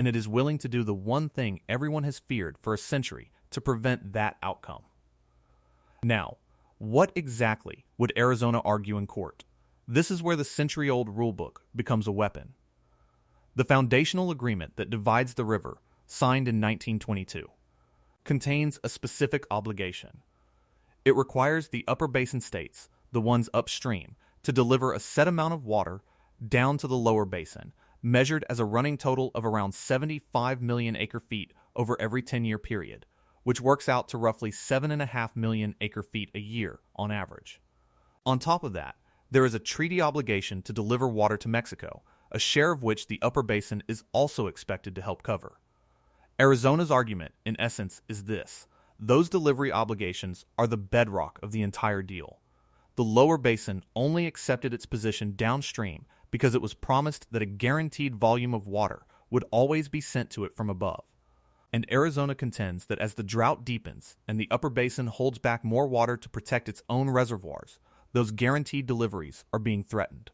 and it is willing to do the one thing everyone has feared for a century to prevent that outcome. Now, what exactly would Arizona argue in court? This is where the century-old rulebook becomes a weapon. The foundational agreement that divides the river, signed in 1922, contains a specific obligation. It requires the upper basin states, the ones upstream, to deliver a set amount of water down to the lower basin, measured as a running total of around 75 million acre-feet over every 10-year period, which works out to roughly 7.5 million acre-feet a year on average. On top of that, there is a treaty obligation to deliver water to Mexico, a share of which the upper basin is also expected to help cover. Arizona's argument, in essence, is this: those delivery obligations are the bedrock of the entire deal. The lower basin only accepted its position downstream because it was promised that a guaranteed volume of water would always be sent to it from above. And Arizona contends that as the drought deepens and the upper basin holds back more water to protect its own reservoirs, those guaranteed deliveries are being threatened.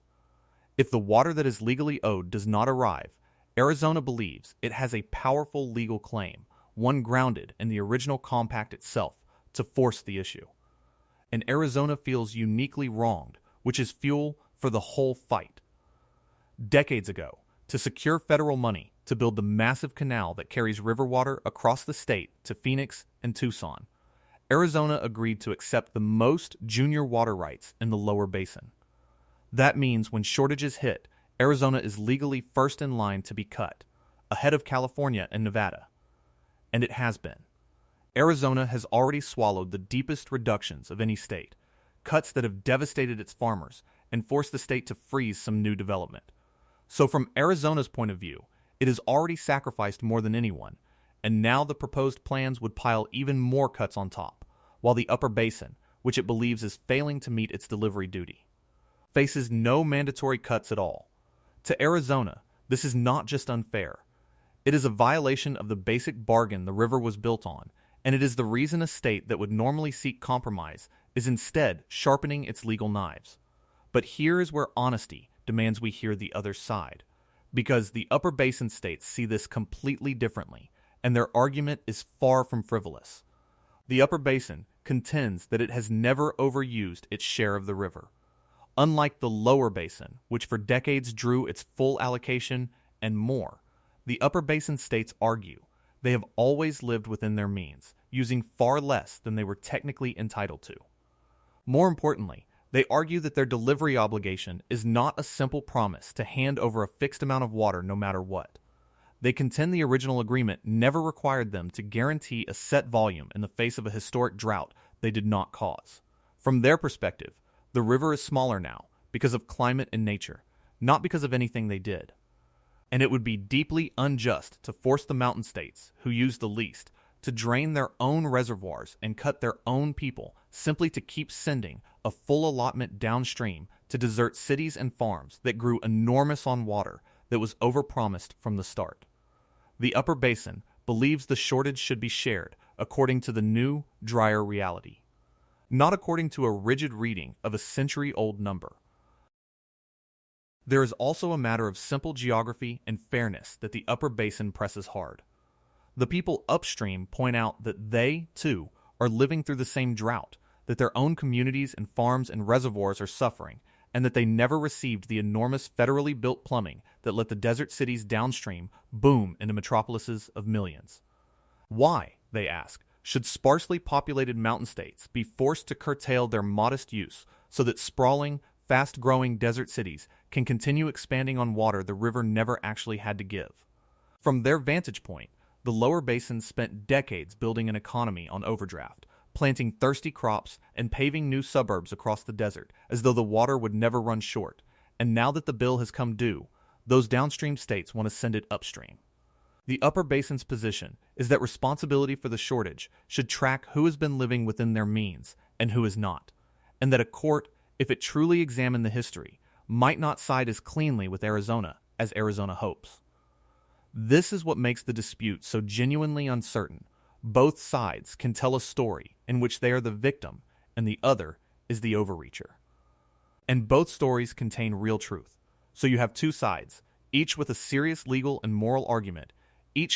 If the water that is legally owed does not arrive, Arizona believes it has a powerful legal claim, one grounded in the original compact itself, to force the issue. And Arizona feels uniquely wronged, which is fuel for the whole fight. Decades ago, to secure federal money to build the massive canal that carries river water across the state to Phoenix and Tucson, Arizona agreed to accept the most junior water rights in the lower basin. That means when shortages hit, Arizona is legally first in line to be cut, ahead of California and Nevada. And it has been. Arizona has already swallowed the deepest reductions of any state, cuts that have devastated its farmers and forced the state to freeze some new development. So from Arizona's point of view, it has already sacrificed more than anyone, and now the proposed plans would pile even more cuts on top, while the upper basin, which it believes is failing to meet its delivery duty, faces no mandatory cuts at all. To Arizona, this is not just unfair. It is a violation of the basic bargain the river was built on, and it is the reason a state that would normally seek compromise is instead sharpening its legal knives. But here is where honesty demands we hear the other side, because the upper basin states see this completely differently, and their argument is far from frivolous. The upper basin contends that it has never overused its share of the river. Unlike the lower basin, which for decades drew its full allocation and more, the upper basin states argue they have always lived within their means, using far less than they were technically entitled to. More importantly, they argue that their delivery obligation is not a simple promise to hand over a fixed amount of water no matter what. They contend the original agreement never required them to guarantee a set volume in the face of a historic drought they did not cause. From their perspective, the river is smaller now because of climate and nature, not because of anything they did. And it would be deeply unjust to force the mountain states, who use the least, to drain their own reservoirs and cut their own people simply to keep sending a full allotment downstream to desert cities and farms that grew enormous on water that was overpromised from the start. The upper basin believes the shortage should be shared according to the new, drier reality, not according to a rigid reading of a century-old number. There is also a matter of simple geography and fairness that the upper basin presses hard. The people upstream point out that they, too, are living through the same drought, that their own communities and farms and reservoirs are suffering, and that they never received the enormous federally built plumbing that let the desert cities downstream boom into metropolises of millions. Why, they ask, should sparsely populated mountain states be forced to curtail their modest use so that sprawling, fast-growing desert cities can continue expanding on water the river never actually had to give? From their vantage point, the lower basin spent decades building an economy on overdraft, planting thirsty crops and paving new suburbs across the desert as though the water would never run short, and now that the bill has come due, those downstream states want to send it upstream. The upper basin's position is that responsibility for the shortage should track who has been living within their means and who has not, and that a court, if it truly examined the history, might not side as cleanly with Arizona as Arizona hopes. This is what makes the dispute so genuinely uncertain. Both sides can tell a story in which they are the victim and the other is the overreacher. And both stories contain real truth. So you have two sides, each with a serious legal and moral argument, Each